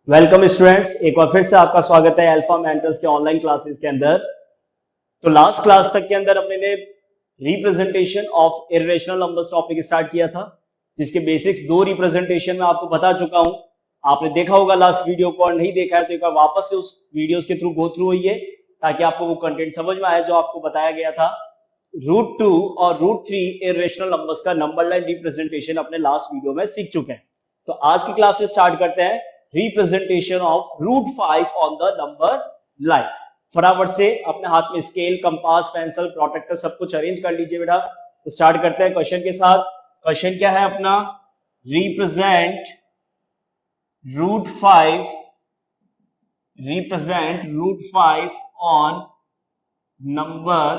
Welcome students, एक बार फिर से आपका स्वागत है अल्फा मेंटर्स के ऑनलाइन क्लासेस के अंदर। तो लास्ट क्लास तक के अंदर अपने ने representation of irrational numbers topic start किया था, जिसके बेसिक्स दो रिप्रेजेंटेशन में आपको बता चुका हूं। आपने देखा होगा लास्ट वीडियो को, और नहीं देखा है तो एक बार वापस से उस वीडियोस के थ्रू गो थ्रू होइए ताकि आपको वो कंटेंट समझ में आए जो आपको बताया गया था। √2 और √3 इर्रेशनल नंबर्स का नंबर लाइन रिप्रेजेंटेशन अपने लास्ट वीडियो में सीख चुके हैं। तो आज की क्लास से स्टार्ट करते हैं representation of √5 on the number line. फटाफट से अपने हाथ में स्केल, कंपास, पेंसिल, प्रोटेक्टर सब कुछ अरेंज कर लीजिए बेटा। तो स्टार्ट करते हैं क्वेश्चन के साथ। क्वेश्चन क्या है अपना? Represent √5 on number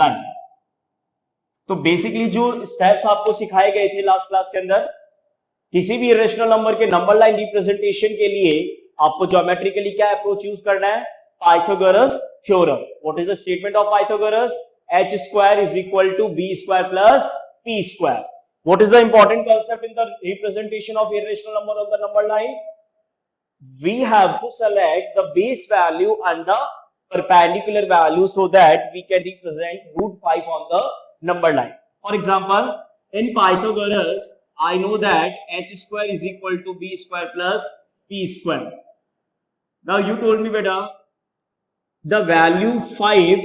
line. तो बेसिकली जो स्टेप्स आपको सिखाए गए थे लास्ट क्लास के अंदर, किसी भी इरेशनल नंबर के नंबर लाइन रिप्रेजेंटेशन के लिए आपको ज्योमेट्रिकली क्या अप्रोच यूज करना है? Pythagoras theorem. What is the statement of Pythagoras? h square is equal to b square plus p square. What is the important concept in the representation of irrational number on the number line? We have to select the base value and the perpendicular value so that we can represent √5 on the number line. For example, in Pythagoras, I know that h square is equal to b square plus p square. Now you told me, beta, the value 5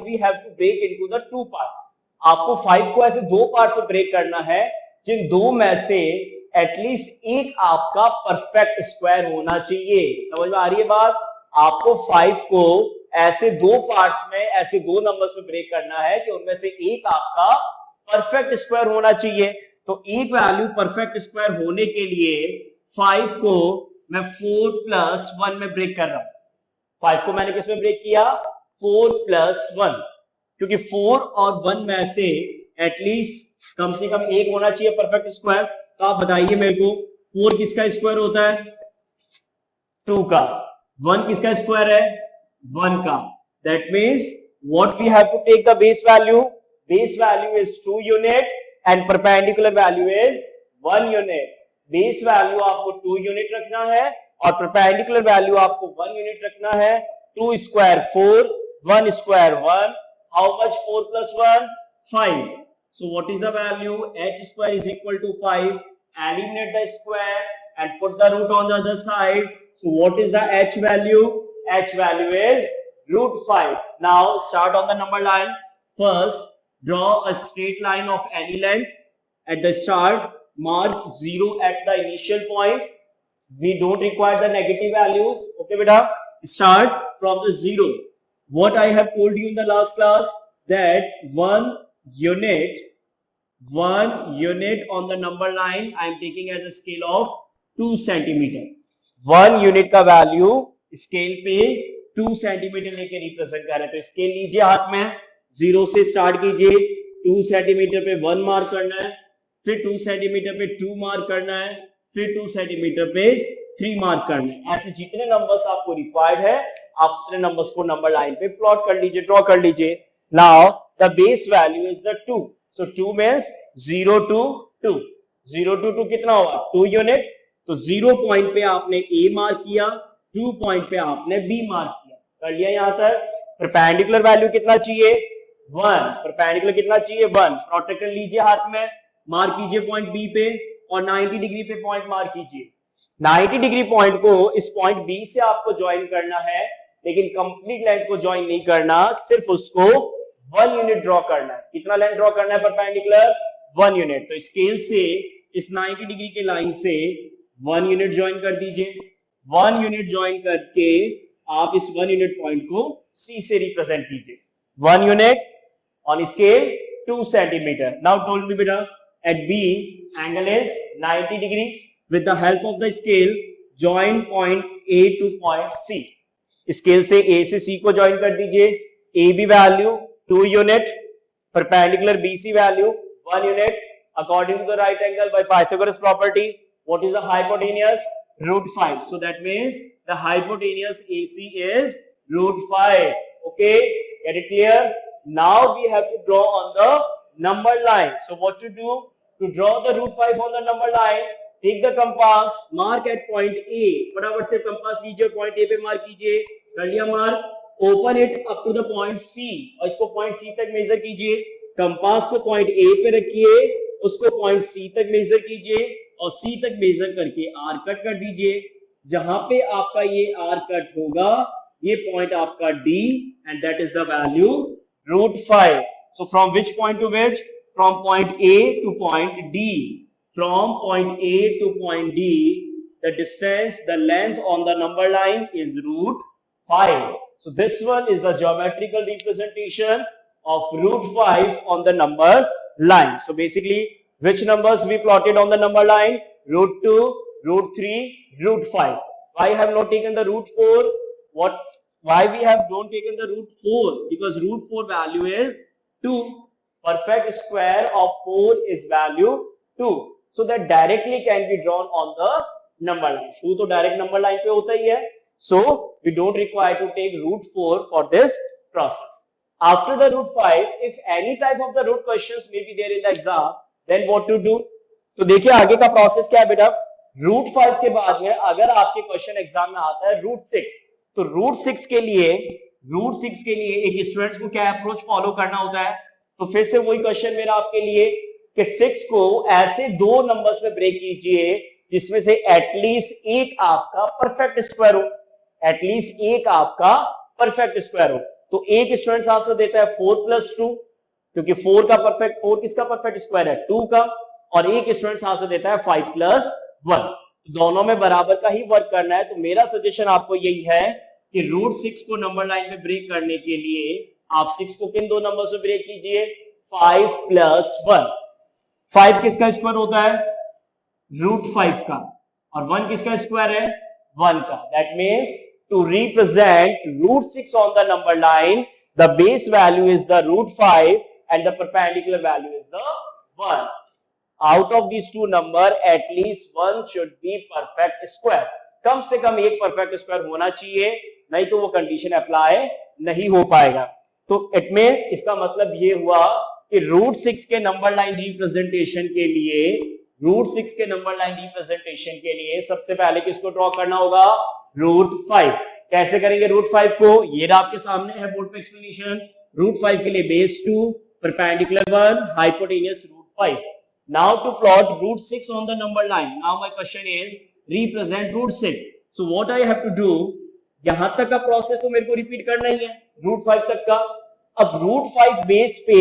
we have to break into the two parts. आपको 5 को ऐसे दो parts में break करना है, जिन दो में से एटलीस्ट एक आपका परफेक्ट स्क्वायर होना चाहिए। समझ में आ रही है बात? आपको 5 को ऐसे दो पार्ट्स में, ऐसे दो नंबर्स में ब्रेक करना है कि उनमें से एक आपका परफेक्ट स्क्वायर होना चाहिए। तो एक वैल्यू परफेक्ट स्क्वायर होने के लिए 5 को मैं 4 + 1 में ब्रेक कर रहा हूं। 5 को मैंने किस में ब्रेक किया? 4 + 1, क्योंकि 4 और 1 में से एटलीस्ट कम से कम एक होना चाहिए परफेक्ट स्क्वायर। तो आप बताइए मेरे को, 4 किसका स्क्वायर होता है? 2 का। 1 किसका स्क्वायर है? 1 का। That means what we have to take the base value? Base value is 2 unit and perpendicular value is 1 unit. Base value आपको 2 यूनिट रखना है और परपेंडिकुलर वैल्यू आपको 1 यूनिट रखना है। 2 square 4, 1 square 1। How much 4 + 1? 5. So what is the value? h square is equal to 5. Eliminate the square and put the root on the other side. So what is the h value? H value is √5. Now start on the number line. First, draw a straight line of any length. At the start, mark 0 at the initial point. We don't require the negative values. Okay, beta? Start from the 0. What I have told you in the last class, that 1 unit on the number line I am taking as a scale of 2 centimeter. 1 unit का value scale पे 2 centimetre लेके represent कर रहे हैं। तो scale लीजिए हाथ में, 0 से स्टार्ट कीजिए। 2 सेंटीमीटर पे 1 मार्क करना है, फिर 2 सेंटीमीटर पे 2 मार्क करना है, फिर 2 सेंटीमीटर पे 3 मार्क करना है। ऐसे जितने नंबर्स आपको रिक्वायर्ड है, आप उतने नंबर्स को नंबर लाइन पे प्लॉट कर लीजिए, ड्रॉ कर लीजिए। Now the base value is the 2. So 2 means 0 to 2. 0 to 2 कितना होगा? 2 यूनिट। तो 0 पॉइंट पे आपने ए मार्क किया, 2 पॉइंट पे आपने बी मार्क किया। कर लिया यहां तक। परपेंडिकुलर वैल्यू कितना चाहिए? 1। परपेंडिकुलर कितना चाहिए? 1। प्रोटेक्टर लीजिए हाथ में, मार्क कीजिए पॉइंट बी पे और 90 डिग्री पे पॉइंट मार्क कीजिए। 90 डिग्री पॉइंट को इस पॉइंट बी से आपको ज्वाइन करना है, लेकिन कंप्लीट लेंथ को ज्वाइन नहीं करना, सिर्फ उसको 1 यूनिट ड्रॉ करना है। कितना लेंथ ड्रॉ करना है परपेंडिकुलर? 1 यूनिट। तो स्केल से इस 90 डिग्री के लाइन से 1 यूनिट ज्वाइन कर दीजिए। 1 यूनिट ज्वाइन करके आप इस 1 यूनिट पॉइंट को सी से रिप्रेजेंट कीजिए। 1 unit on scale 2 centimeter. Now told me beta, at B angle is 90 degree. With the help of the scale, join point A to point C. Scale से A से C को join कर दीजिए। AB value 2 unit, perpendicular BC value 1 unit. According to the right angle by Pythagoras property, what is the hypotenuse? √5. So that means the hypotenuse AC is √5. Okay, get it clear? Now we have to draw on the number line. So what to do? To draw the √5 on the number line, take the compass, mark at point A, फटाफट से compass लीजिए, point A पे mark कीजिए, कर लिया mark, open it up to the point C, और इसको point सी तक मेजर कीजिए, कंपास को पॉइंट ए पे रखिए, उसको पॉइंट सी तक मेजर कीजिए, और सी तक मेजर करके आर कट कर दीजिए, जहां पे आपका ये आर कट होगा, ये पॉइंट आपका D, and that is the value √5. So from which point to which? From point A to point D. From point A to point D, the distance, the length on the number line is √5. So this one is the geometrical representation of √5 on the number line. So basically, which numbers we plotted on the number line? √2, √3, √5. Why I have not taken the √4? Why we have don't taken the √4? Because √4 value is 2. Perfect square of 4 is value 2. So that directly can be drawn on the number line. 2 तो direct number line पे होता ही है. So we don't require to take √4 for this process. After the √5, if any type of the root questions may be there in the exam, then what to do? तो देखिए आगे का process क्या है बेटा. √5 के बाद में अगर आपके क्वेश्चन एग्जाम में आता है √6, तो √6 के लिए एक स्टूडेंट्स को क्या अप्रोच फॉलो करना होता है. तो फिर से वही क्वेश्चन मेरा आपके लिए कि 6 को ऐसे दो नंबर्स में ब्रेक कीजिए जिसमें से एटलीस्ट एक आपका परफेक्ट स्क्वायर हो, एटलीस्ट एक आपका परफेक्ट स्क्वायर हो. तो एक स्टूडेंट आंसर देता है 4 + 2, क्योंकि 4 किसका परफेक्ट स्क्वायर है? 2 का. और एक स्टूडेंट आंसर देता है 5 + 1. दोनों में बराबर का ही वर्क करना है. तो मेरा सजेशन आपको यही है कि √6 को नंबर लाइन में ब्रेक करने के लिए आप 6 को किन दो नंबर से ब्रेक कीजिए? 5 + 1. 5 किसका स्क्वायर होता है? √5 का. और 1 किसका स्क्वायर है? 1 का. That means to represent √6 on the number line, the base value is the √5 and the perpendicular value is the 1. Out of these two number, at least one should be perfect square. कम से कम एक perfect square होना चाहिए, नहीं तो वो condition apply नहीं हो पाएगा. तो इट मींस इसका मतलब ये हुआ कि √6 के नंबर लाइन रिप्रेजेंटेशन के लिए सबसे पहले किसको ड्रॉ करना होगा? √5. कैसे करेंगे √5 को? ये आपके सामने है बोर्ड पे एक्सप्लेनेशन. √5 के लिए base 2, perpendicular 1, hypotenuse √5. Now to plot √6 on the number line. Now my question is represent √6. So what I have to do? यहां तक का प्रोसेस तो मेरे को रिपीट करना ही है, √5 तक का. अब √5 बेस पे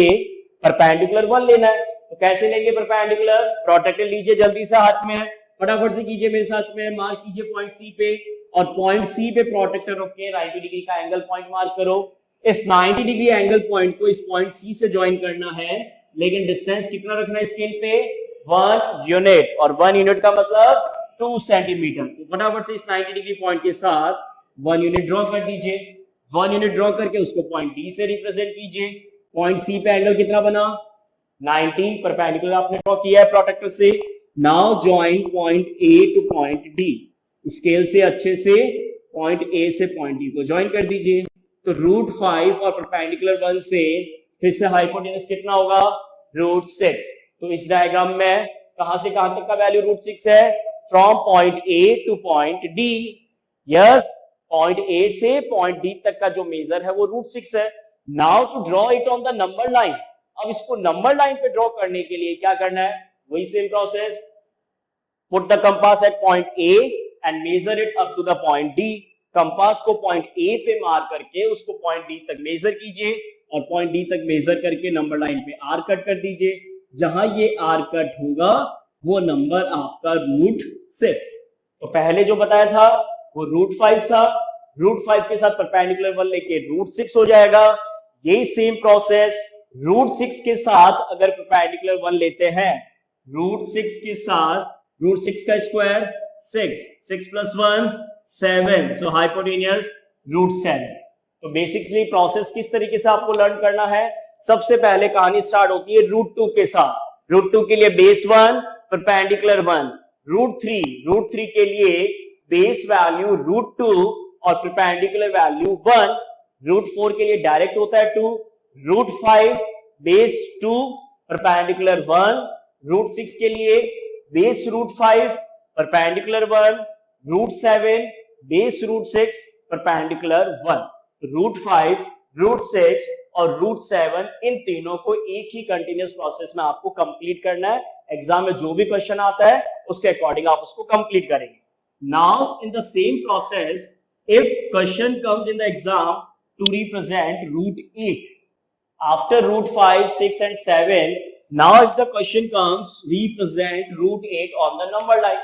परपेंडिकुलर 1 लेना है. तो कैसे लेंगे परपेंडिकुलर? प्रोट्रैक्टर लीजिए जल्दी से हाथ में, फटाफट से कीजिए मेरे साथ में. मार्क कीजिए पॉइंट सी पे, और पॉइंट सी पे प्रोट्रैक्टर रख के 90 डिग्री का एंगल पॉइंट मार्क करो. इस 90 डिग्री एंगल पॉइंट को इस पॉइंट सी से ज्वाइन करना है, लेकिन डिस्टेंस कितना रखना है स्केल पे? 1 यूनिट. और 1 यूनिट का मतलब 2 सेंटीमीटर. तो फटाफट से इस 90 डिग्री पॉइंट के साथ 1 यूनिट ड्रॉ कर दीजिए. 1 यूनिट ड्रॉ करके उसको पॉइंट डी से रिप्रेजेंट कीजिए. पॉइंट सी पे एंगल कितना बना? 90. परपेंडिकुलर आपने ड्रॉ किया है प्रोट्रैक्टर से. Now join point A two point D. Scale से अच्छे से पॉइंट ए से पॉइंट डी को जॉइन कर दीजिए. तो √5 और परपेंडिकुलर 1 से फिर से हाइपोटेन्यूस कितना होगा? √6. तो इस डायग्राम में कहां से कहां तक का वैल्यू √6 है? From point A two point D. Yes, point A से पॉइंट डी तक का जो मेजर है वो √6 है. Now to draw it on the number line. अब इसको नंबर लाइन पे ड्रॉ करने के लिए क्या करना है? वही same process. Put the compass at point A and measure it up to the point D. Compass को पॉइंट ए पे मार्क करके उसको पॉइंट डी तक मेजर कीजिए, और पॉइंट डी तक मेजर करके नंबर लाइन पे आर कट कर दीजिए. जहां ये आर कट होगा वो नंबर आपका √6. तो पहले जो बताया था वो √5 था. √5 के साथ परपेंडिकुलर 1 लेके √6 हो जाएगा. यही सेम प्रोसेस √6 के साथ अगर परपेंडिकुलर 1 लेते हैं, √6 के साथ √6 का स्क्वायर 6, 6 + 1 7. सो हाइपोटेन्यूस √7. तो बेसिकली प्रोसेस किस तरीके से आपको लर्न करना है? सबसे पहले कहानी स्टार्ट होती है √2 के साथ. √2 के लिए बेस 1, परपेंडिकुलर 1. √3 के लिए बेस वैल्यू √2 और परपेंडिकुलर वैल्यू 1. √4 के लिए डायरेक्ट होता है 2. √5 बेस 2, परपेंडिकुलर 1. √6 के लिए base √5, perpendicular 1, root 7, base root 6, perpendicular 1, root 5, root 6 और रूट 7, इन तीनों को एक ही कंटिन्यूस प्रोसेस में आपको कंप्लीट करना है। एग्जाम में जो भी क्वेश्चन आता है उसके अकॉर्डिंग आप उसको कंप्लीट करेंगे। Now in the same process, if question comes in the exam to represent root 8 after root 5, 6 and 7, now if the question comes represent root 8 on the number line।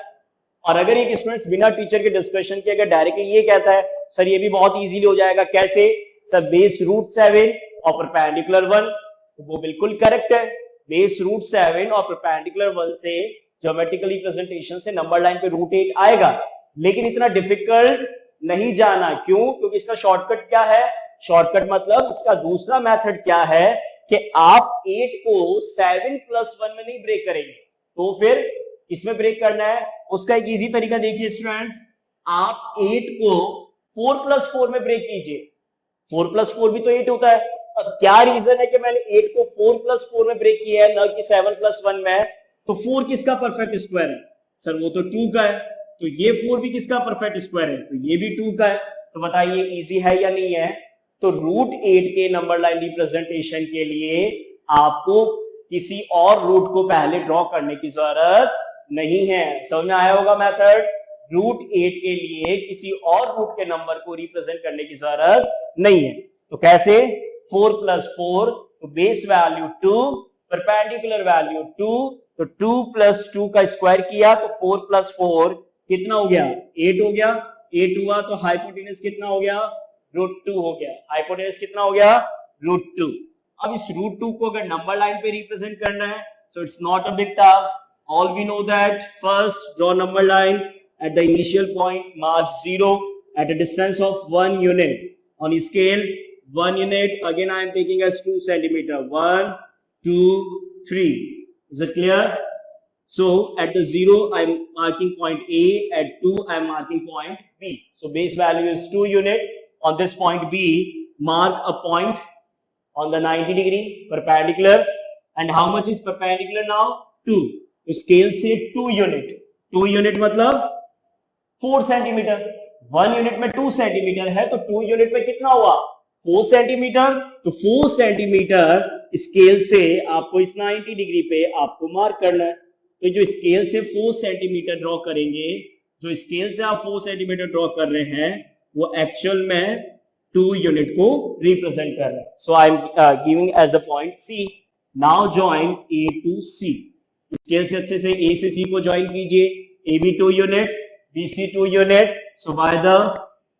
और अगर एक students बिना teacher के discussion के अगर directly ये कहता है सर ये भी बहुत इजीली हो जाएगा, कैसे सर, बेस रूट 7 और परपेंडिकुलर 1, तो वो बिल्कुल करेक्ट है। बेस रूट 7 और परपेंडिकुलर 1 से ज्योमेट्रिकल रिप्रेजेंटेशन से नंबर लाइन पे रूट 8 आएगा, लेकिन इतना डिफिकल्ट नहीं जाना। क्यों? क्योंकि इसका शॉर्टकट क्या है? शॉर्टकट मतलब इसका दूसरा मेथड क्या है कि आप 8 को 7 प्लस 1 में नहीं ब्रेक करेंगे, तो फिर इसमें ब्रेक करना है। उसका एक इजी तरीका देखिए स्टूडेंट्स, आप 8 को 4 प्लस 4 में ब्रेक कीजिए। 4 प्लस 4 भी तो 8 होता है। अब क्या रीजन है कि मैंने 8 को 4 प्लस 4 में ब्रेक किया है, न कि 7 प्लस 1 में? तो 4 किसका परफेक्ट स्क्वायर है? सर वो तो 2 का है। तो ये 4 भी किसका परफेक्ट स्क्वायर है? तो ये भी 2 का है। तो बताइए इजी है या नहीं है? तो रूट 8 के नंबर लाइन रिप्रेजेंटेशन के लिए आपको किसी और रूट को पहले ड्रॉ करने की जरूरत नहीं है। समझ में आया होगा मेथड? रूट 8 के लिए किसी और रूट के नंबर को रिप्रेजेंट करने की जरूरत नहीं है। तो कैसे? 4 प्लस 4, तो बेस वैल्यू 2, परपेंडिकुलर वैल्यू 2, तो 2 प्लस 2 का स्क्वायर किया तो 4 प्लस 4 कितना हो गया? 8 हो गया। 8 हुआ तो हाइपोटेनस कितना हो गया? रूट 2 हो गया। हाइपोटेनस कितना हो गया? रूट 2। अब इस रूट 2 को अगर नंबर लाइन पे रिप्रेजेंट करना है, so it's not a big task. All we know that first draw number line at the initial point, mark 0 at a distance of 1 unit on scale 1 unit. Again I am taking as 2 centimeter, 1 2 3. Is it clear? So at the 0 I am marking point A, at 2 I am marking point B. So base value is 2 unit. On this point B, mark a point on the 90 degree perpendicular. And how much is perpendicular now? 2. तो scale से 2 unit, 2 unit मतलब 4 centimetre. 1 unit में 2 centimetre है, तो 2 unit में कितना हुआ? 4 centimetre. तो 4 सेंटीमीटर स्केल से आपको इस 90 डिग्री पे आपको मार्क करना है। तो जो स्केल से 4 सेंटीमीटर ड्रॉ करेंगे, जो स्केल से आप 4 सेंटीमीटर ड्रॉ कर रहे हैं, वो एक्चुअल में 2 यूनिट को रिप्रेजेंट कर रहा है। So I am giving as a point C. Now join A to C. Scale से अच्छे से ए से सी को ज्वाइन कीजिए। A B 2 unit, BC 2 unit. So by the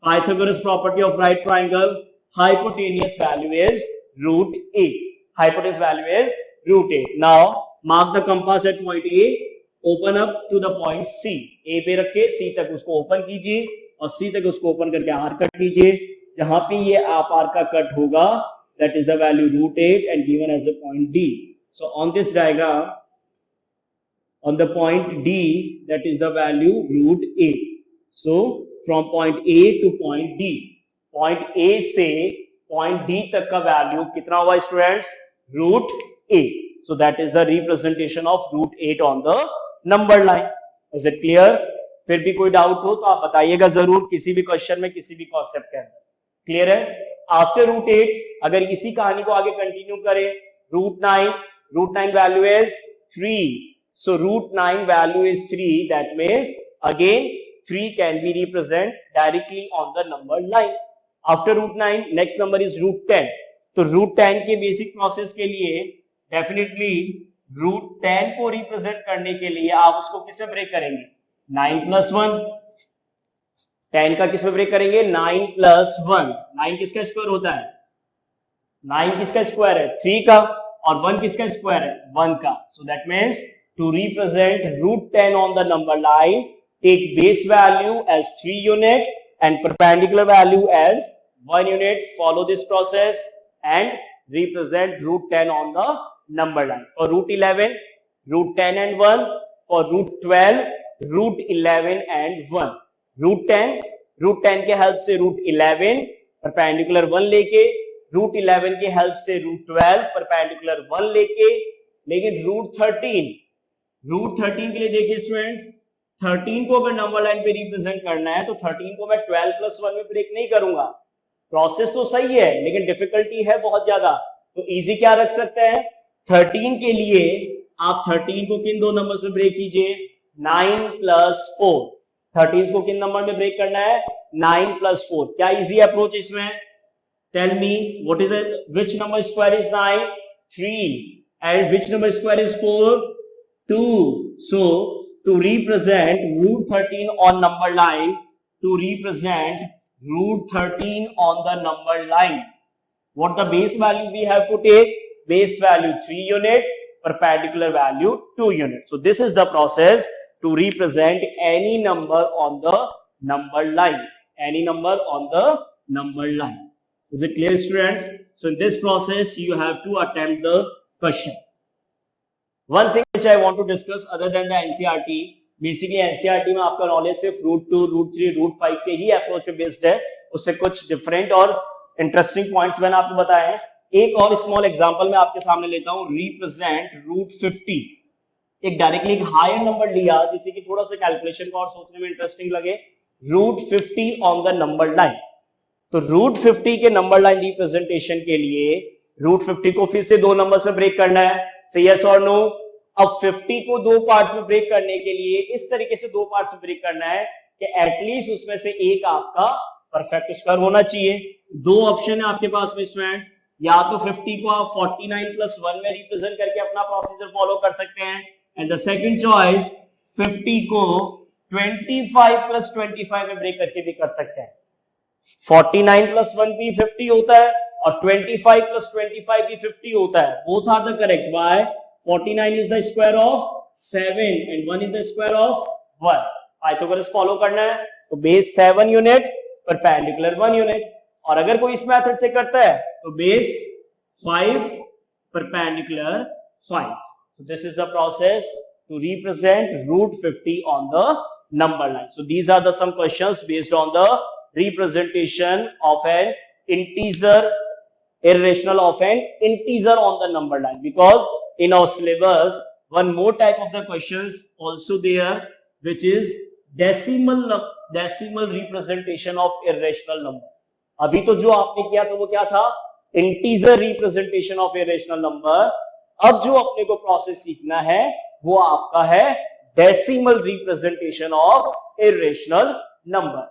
Pythagoras property of right triangle, hypotenuse value is root 8. Hypotenuse value is root 8. Now mark the compass at point A. Open up to the point C. A पे रख के C तक उसको open कीजिए और C तक उसको open करके R कट कीजिए। जहां पे ये आप R का कट होगा, that is the value root 8 and given as a point D. So on this diagram, on the point D, that is the value root 8. So from point A to point D, point A से point D तक का value कितना हुआ students? root 8. So that is the representation of root 8 on the number line. Is it clear? फिर भी कोई doubt हो तो आप बताइएगा जरूर, किसी भी क्वेश्चन में, किसी भी कॉन्सेप्ट के अंदर। क्लियर है? आफ्टर रूट 8 अगर इसी कहानी को आगे कंटिन्यू करें, root 9 value is 3. So root 9 value is 3. That means again 3 can be represented directly on the number line. After root 9, next number is root 10. तो root 10 के बेसिक प्रोसेस के लिए डेफिनेटली root 10 को रिप्रेजेंट करने के लिए आप उसको किससे ब्रेक करेंगे? 9 प्लस 1। 10 का किसमें ब्रेक करेंगे? 9 प्लस 1। 9 किसका स्क्वायर होता है? 9 किसका स्क्वायर है? 3 का। और 1 किसका स्क्वायर है? 1 का। So that means to represent root 10 on the number line, take base value as 3 unit and perpendicular value as 1 unit. Follow this process and represent root 10 on the number line. For root 11, root 10 and 1. For root 12, root 11 and 1. root 10 के help से root 11 perpendicular 1 लेके, root 11 के help से root 12 perpendicular 1 लेके, लेकिन root 13 के लिए देखिए स्टूडेंट्स, 13 को अगर नंबर लाइन पे रिप्रेजेंट करना है तो 13 को मैं 12 प्लस 1 में ब्रेक नहीं करूंगा। प्रोसेस तो सही है लेकिन डिफिकल्टी है बहुत ज्यादा। तो इजी क्या रख सकते हैं, 13 के लिए आप 13 को किन दो नंबर्स में ब्रेक कीजिए, 9 प्लस 4। 13 को किन नंबर में ब्रेक करना है, 9 प्लस 4। क्या इजी अप्रोच इसमें, tell me what is which number square is 9, 3 and which number square is 4, 2. So to represent root 13 on number line, to represent root 13 on the number line, what the base value we have to take, base value 3 unit, perpendicular value 2 unit. So this is the process to represent any number on the number line, any number on the number line. Is it clear, students? So in this process you have to attempt the question. One thing which I want to discuss other than the NCERT, basically NCERT में आपका knowledge सिर्फ root 2, root 3, root 5 के ही approach पे based है, उससे कुछ different और interesting points मैंने आपको बताए हैं। एक और स्मॉल एग्जांपल मैं आपके सामने लेता हूं, रिप्रेजेंट रूट 50। एक डायरेक्टली एक हायर नंबर लिया जिससे कि थोड़ा सा कैलकुलेशन को और सोचने में इंटरेस्टिंग लगे, root 50 on the number line. तो रूट 50 के नंबर लाइन रिप्रेजेंटेशन के लिए रूट 50 को फिर से दो नंबर्स में ब्रेक करना है, से यस और नो। अब 50 को दो पार्ट्स में ब्रेक करने के लिए इस तरीके से दो पार्ट्स में ब्रेक करना है कि एटलीस्ट उसमें से एक आपका परफेक्ट स्क्वायर होना चाहिए। दो ऑप्शन है आपके पास में स्टूडेंट्स, या तो 50 को आप 49 प्लस 1 में रिप्रेजेंट करके अपना प्रोसीजर फॉलो कर सकते हैं, एंड द सेकंड चॉइस 50 को 25 प्लस 25 में ब्रेक करके भी कर सकते हैं। 49 प्लस 1 भी 50 होता है और 25 प्लस 25 भी 50 होता है। Both are the correct. Why? 49 is the square of 7 and 1 is the square of 1. Pythagoras follow करना है तो बेस 7 यूनिट, परपेंडिकुलर 1 यूनिट। और अगर कोई इस मेथड से करता है तो base 5, perpendicular 5. So this is the process to represent root 50 on the number line. So these are the some questions based on the representation of an integer, irrational of an integer on the number line, because in our syllabus one more type of the questions also there, which is decimal representation of irrational number. अभी तो जो आपने किया था वो क्या था, integer representation of irrational number। अब जो अपने को प्रोसेस सीखना है वो आपका है decimal representation of irrational number।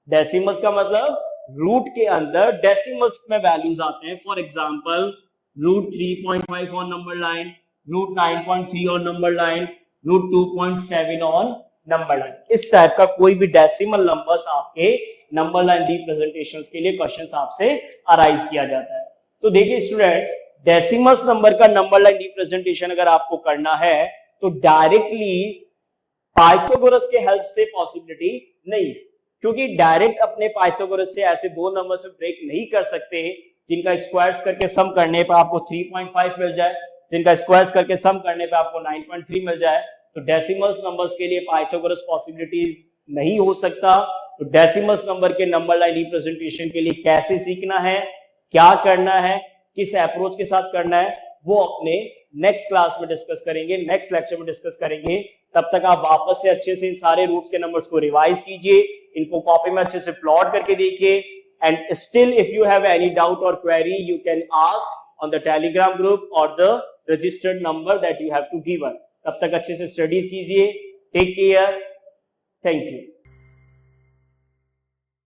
Decimals का मतलब रूट के अंदर डेसिमल्स में वैल्यूज आते हैं। For example root 3.5 on number line, root 9.3 on number line, root 2.7 on number line. इस टाइप का कोई भी डेसिमल नंबर्स आपके नंबर लाइन रिप्रेजेंटेशंस के लिए क्वेश्चंस आपसे अराइज किया जाता है। तो देखिए स्टूडेंट्स, डेसिमल्स नंबर का नंबर लाइन रिप्रेजेंटेशन अगर आपको करना है तो डायरेक्टली पाइथागोरस के हेल्प से पॉसिबिलिटी नहीं, क्योंकि डायरेक्ट अपने पाइथागोरस से ऐसे दो नंबर से ब्रेक नहीं कर सकते जिनका स्क्वायर्स करके सम करने पर आपको 3.5 मिल जाए, जिनका स्क्वायर्स करके सम करने पर आपको 9.3 मिल जाए। तो डेसिमल्स नंबर्स के लिए पाइथागोरस पॉसिबिलिटीज नहीं हो सकता। तो डेसिमल्स नंबर के नंबर लाइन रिप्रेजेंटेशन के लिए कैसे सीखना है, क्या करना है, किस अप्रोच के साथ करना है, वो अपने नेक्स्ट क्लास में डिस्कस करेंगे, नेक्स्ट लेक्चर में डिस्कस करेंगे। तब तक आप वापस से अच्छे से इन सारे रूट्स के नंबर्स को रिवाइज कीजिए, इनको कॉपी में अच्छे से प्लॉट करके देखिए, and still if you have any doubt or query you can ask on the Telegram group or the registered number that you have to given. तब तक अच्छे से स्टडीज कीजिए। Take care, thank you.